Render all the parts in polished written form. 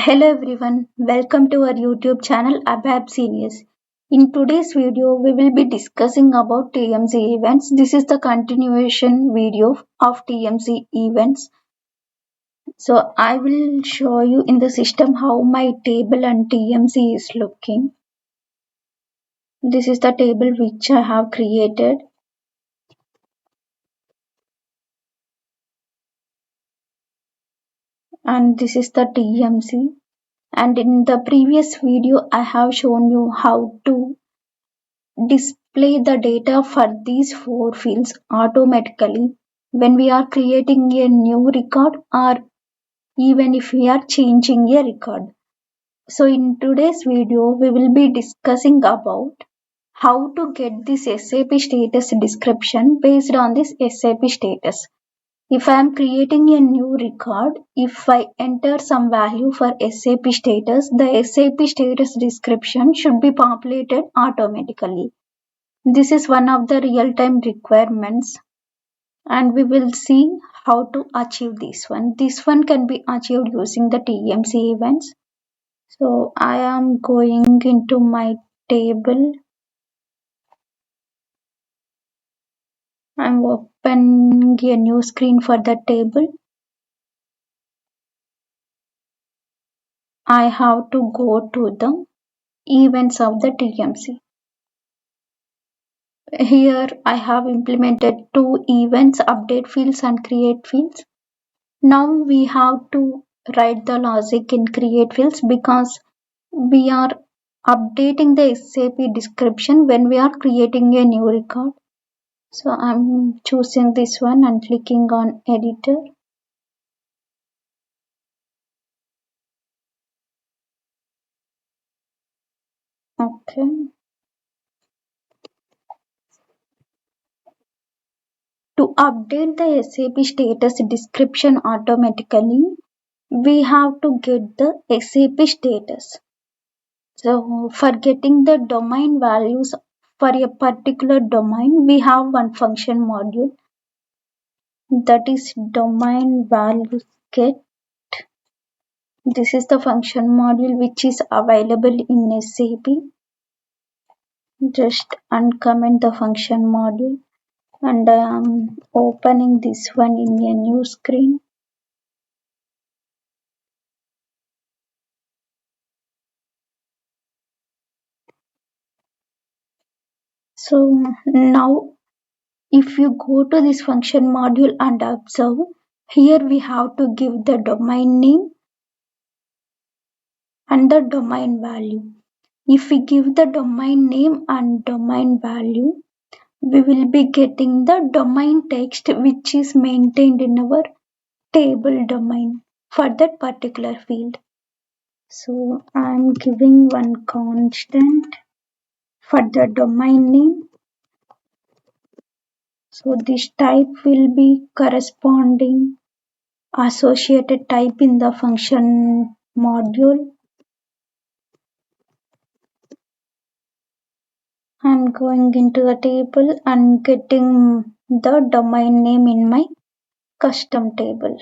Hello everyone, welcome to our YouTube channel ABAP Seniors. In today's video, we will be discussing about TMG events. This is the continuation video of TMG events. So I will show you in the system how my table and TMC is looking. This is the table which I have created. And this is the TMC. And in the previous video, I have shown you how to display the data for these four fields automatically when we are creating a new record or even if we are changing a record. So in today's video we will be discussing about how to get this SAP status description based on this SAP status. If I am creating a new record, if I enter some value for SAP status, the SAP status description should be populated automatically. This is one of the real-time requirements and we will see how to achieve this one. This one can be achieved using the TMC events. So I am going into my table. I'm opening a new screen for the table. I have to go to the events of the TMC. Here I have implemented two events, update fields and create fields. Now we have to write the logic in create fields because we are updating the SAP description when we are creating a new record. So I'm choosing this one and clicking on editor. Okay. To update the SAP status description automatically, we have to get the SAP status. So for getting the domain values for a particular domain, we have one function module, that is domain values get. This is the function module which is available in SAP. Just uncomment the function module and I am opening this one in a new screen. So now if you go to this function module and observe, here we have to give the domain name and the domain value. If we give the domain name and domain value, we will be getting the domain text which is maintained in our table domain for that particular field. So I'm giving one constant for the domain name. So this type will be corresponding associated type in the function module. I'm going into the table and getting the domain name in my custom table.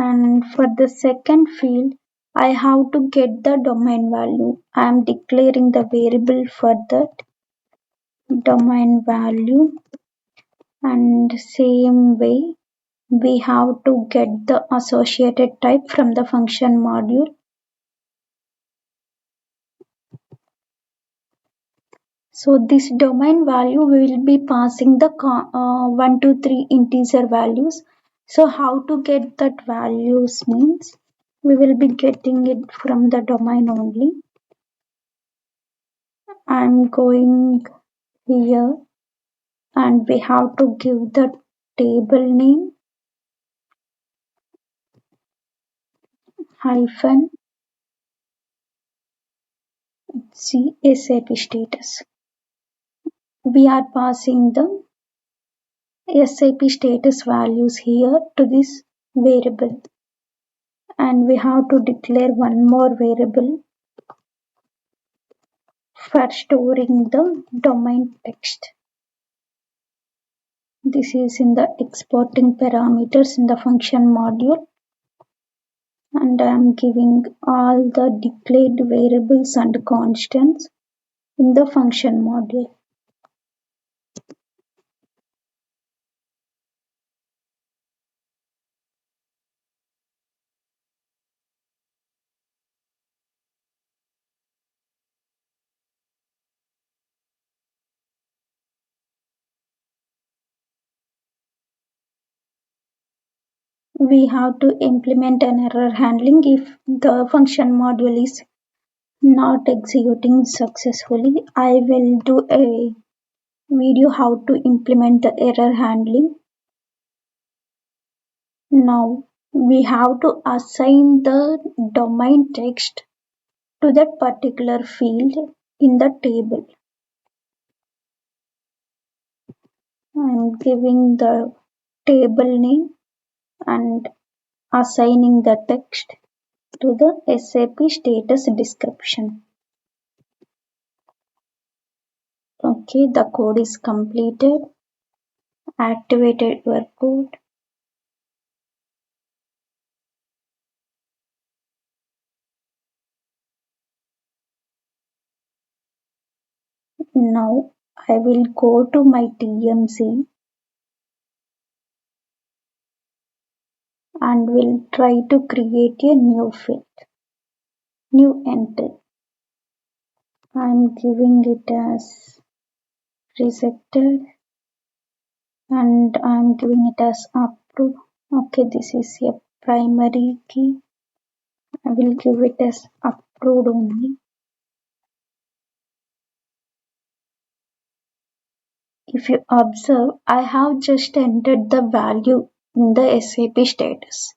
And for the second field, I have to get the domain value. I am declaring the variable for that domain value, and same way we have to get the associated type from the function module. So this domain value we will be passing the 1 to 3 integer values. So how to get that values means we will be getting it from the domain only. I'm going here and we have to give the table name hyphen SAP status. We are passing the SAP status values here to this variable, and we have to declare one more variable for storing the domain text. This is in the exporting parameters in the function module, and I am giving all the declared variables and constants in the function module. We have to implement an error handling if the function module is not executing successfully. I will do a video how to implement the error handling. Now we have to assign the domain text to that particular field in the table. I am giving the table name and assigning the text to the SAP status description. Okay, the code is completed. Activated your code. Now I will go to my TMG and will try to create a new field, new entry. I am giving it as rejected and I am giving it as approved. Okay, this is a primary key. I will give it as approved only. If you observe, I have just entered the value in the SAP status.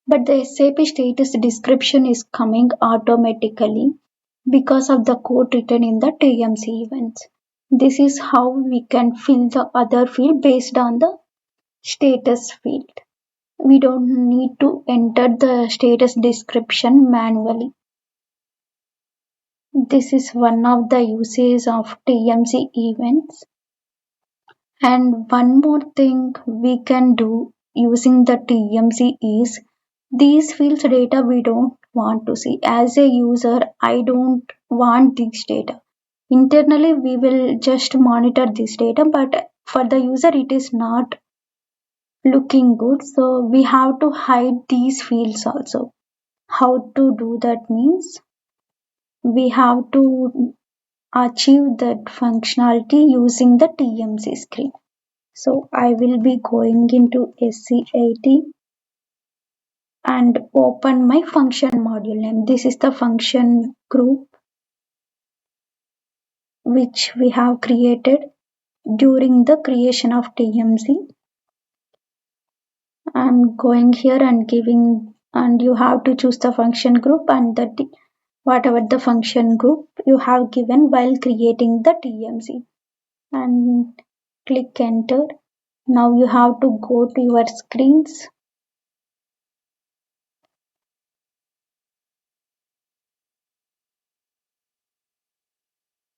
But the SAP status description is coming automatically because of the code written in the TMC events. This is how we can fill the other field based on the status field. We don't need to enter the status description manually. This is one of the uses of TMC events. And one more thing we can do using the TMC is these fields data we don't want to see. As a user, I don't want this data. Internally, we will just monitor this data, but for the user, it is not looking good. So we have to hide these fields also. How to do that means we have to achieve that functionality using the TMC screen. So I will be going into SC80 and open my function module name. This is the function group which we have created during the creation of TMC. I'm going here and giving, and you have to choose the function group and the whatever the function group you have given while creating the TMC, and click enter. Now you have to go to your screens.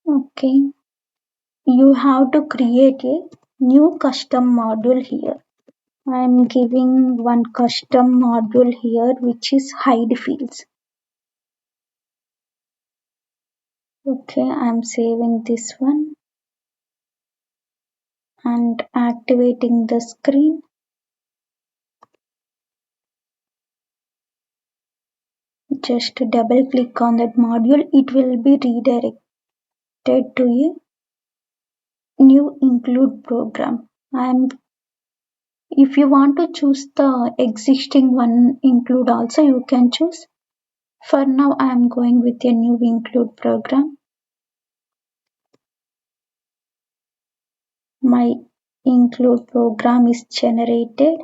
Okay, you have to create a new custom module here. I am giving one custom module here which is hide fields. Okay, I am saving this one and activating the screen. Just double click on that module, it will be redirected to a new include program. If you want to choose the existing one include also, you can choose. For now I am going with a new include program. My include program is generated.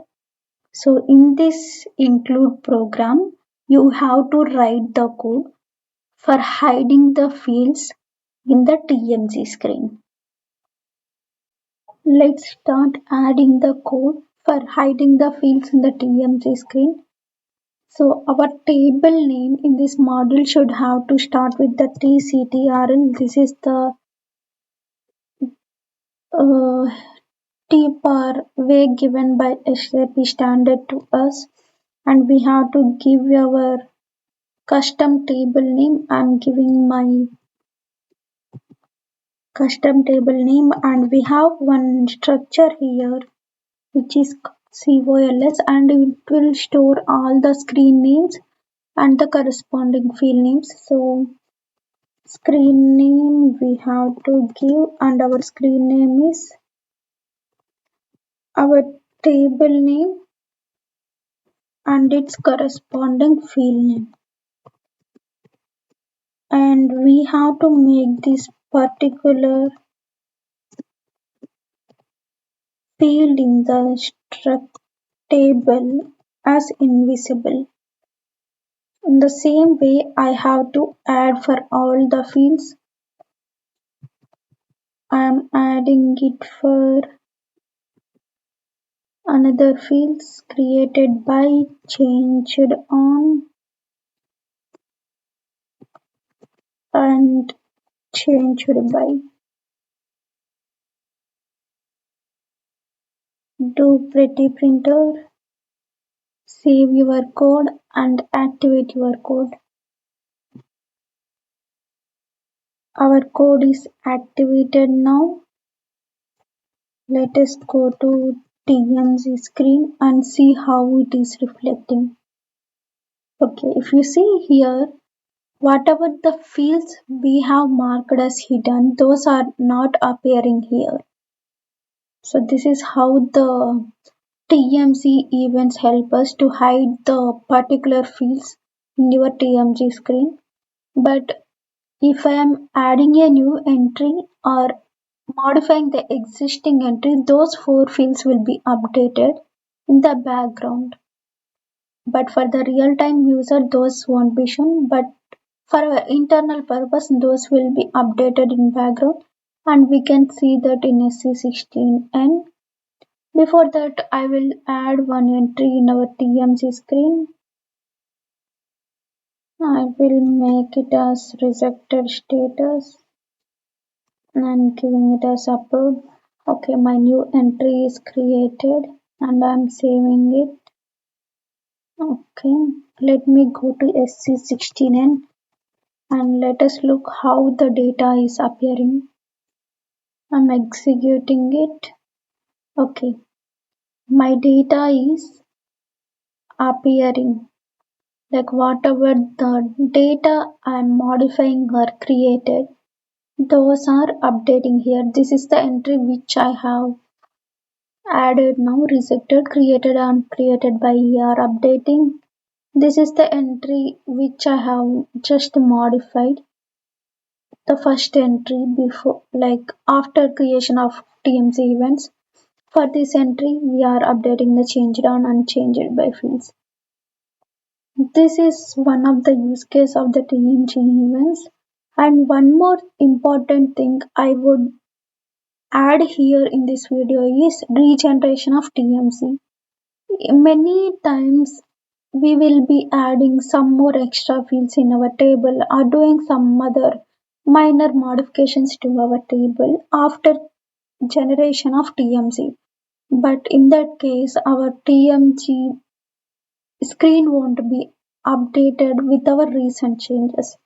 So in this include program, you have to write the code for hiding the fields in the TMG screen. Let's start adding the code for hiding the fields in the TMG screen. So our table name in this module should have to start with the TCTRL. This is the uh, TPAR way given by SAP standard to us, and we have to give our custom table name. I'm giving my custom table name, and we have one structure here which is COLS, and it will store all the screen names and the corresponding field names. So screen name we have to give, and our screen name is our table name and its corresponding field name. And we have to make this particular field in the struct table as invisible. In the same way, I have to add for all the fields. I am adding it for another fields created by, changed on, and changed by. Do pretty printer, save your code and activate your code. Our code is activated now. Let us go to TMG screen and see how it is reflecting. Okay, if you see here, whatever the fields we have marked as hidden, those are not appearing here. So this is how the TMG events help us to hide the particular fields in your TMG screen. But if I am adding a new entry or modifying the existing entry, those four fields will be updated in the background. But for the real-time user, those won't be shown. But for our internal purpose, those will be updated in background, and we can see that in SC16N. Before that, I will add one entry in our TMG screen. I will make it as rejected status and giving it as approved. Okay, my new entry is created and I'm saving it. Okay, let me go to SC16N and let us look how the data is appearing. I'm executing it. Okay, my data is appearing. Like whatever the data I'm modifying or created, those are updating here. This is the entry which I have added now, rejected, created and created by here updating. This is the entry which I have just modified. The first entry before, like after creation of TMC events. For this entry, we are updating the changed on and changed by fields. This is one of the use case of the TMG events. And one more important thing I would add here in this video is regeneration of TMC. Many times we will be adding some more extra fields in our table or doing some other minor modifications to our table after generation of TMC. But in that case, our TMG screen won't be updated with our recent changes.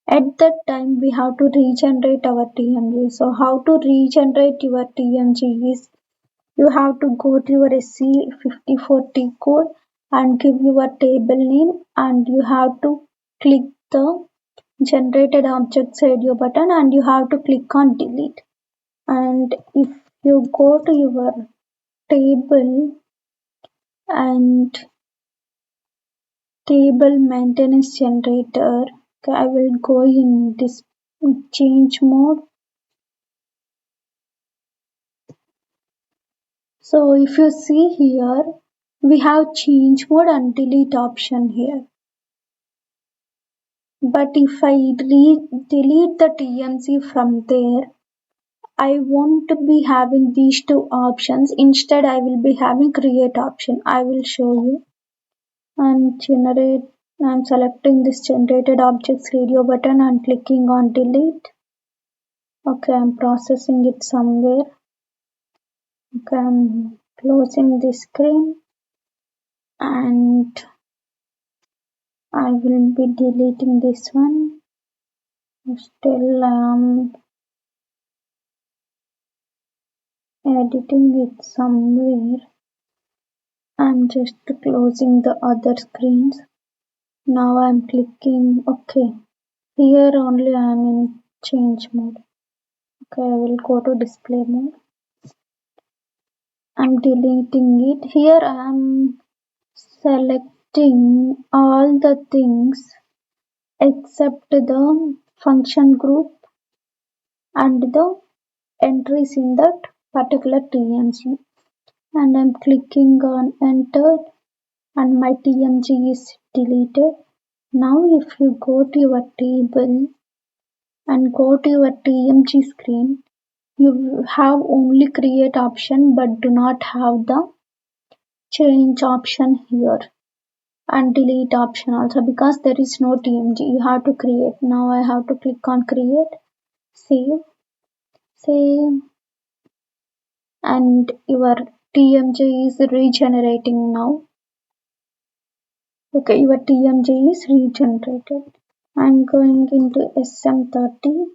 At that time, we have to regenerate our TMG. So, how to regenerate your TMG is you have to go to your SC54T code and give your table name, and you have to click the generated objects radio button and you have to click on delete. And if you go to your table and table maintenance generator, I will go in this change mode. So if you see here, we have change mode and delete option here. But if I delete the TMC from there, I won't be having these two options. Instead, I will be having create option. I will show you. I'm selecting this generated objects radio button and clicking on delete. Okay, I'm processing it somewhere. Okay, I'm closing this screen and I will be deleting this one. Still I am editing it somewhere. I'm just closing the other screens. Now I'm clicking OK. Here only I am in change mode. Okay, I will go to display mode. I'm deleting it. Here I am selecting all the things except the function group and the entries in that particular TMG. And I'm clicking on enter and my TMG is deleted. Now if you go to your table and go to your TMG screen, you have only create option but do not have the change option here and delete option also because there is no TMG. You have to create. Now I have to click on create, save and your TMG is regenerating now. Okay, your TMG is regenerated. I'm going into SM30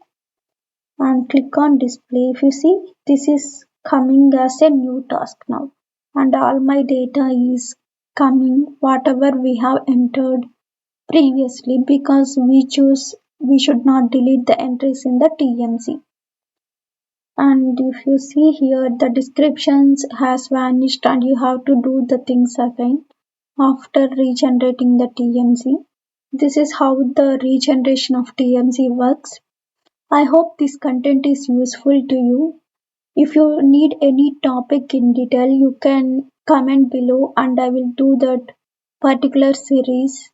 and click on display. If you see, this is coming as a new task now and all my data is coming whatever we have entered previously because we should not delete the entries in the TMC. And if you see here the descriptions has vanished and you have to do the things again after regenerating the TMC. This is how the regeneration of TMC works. I hope this content is useful to you. If you need any topic in detail, you can comment below and I will do that particular series.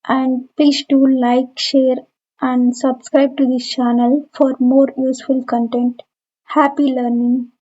And please do like, share and subscribe to this channel for more useful content. Happy learning!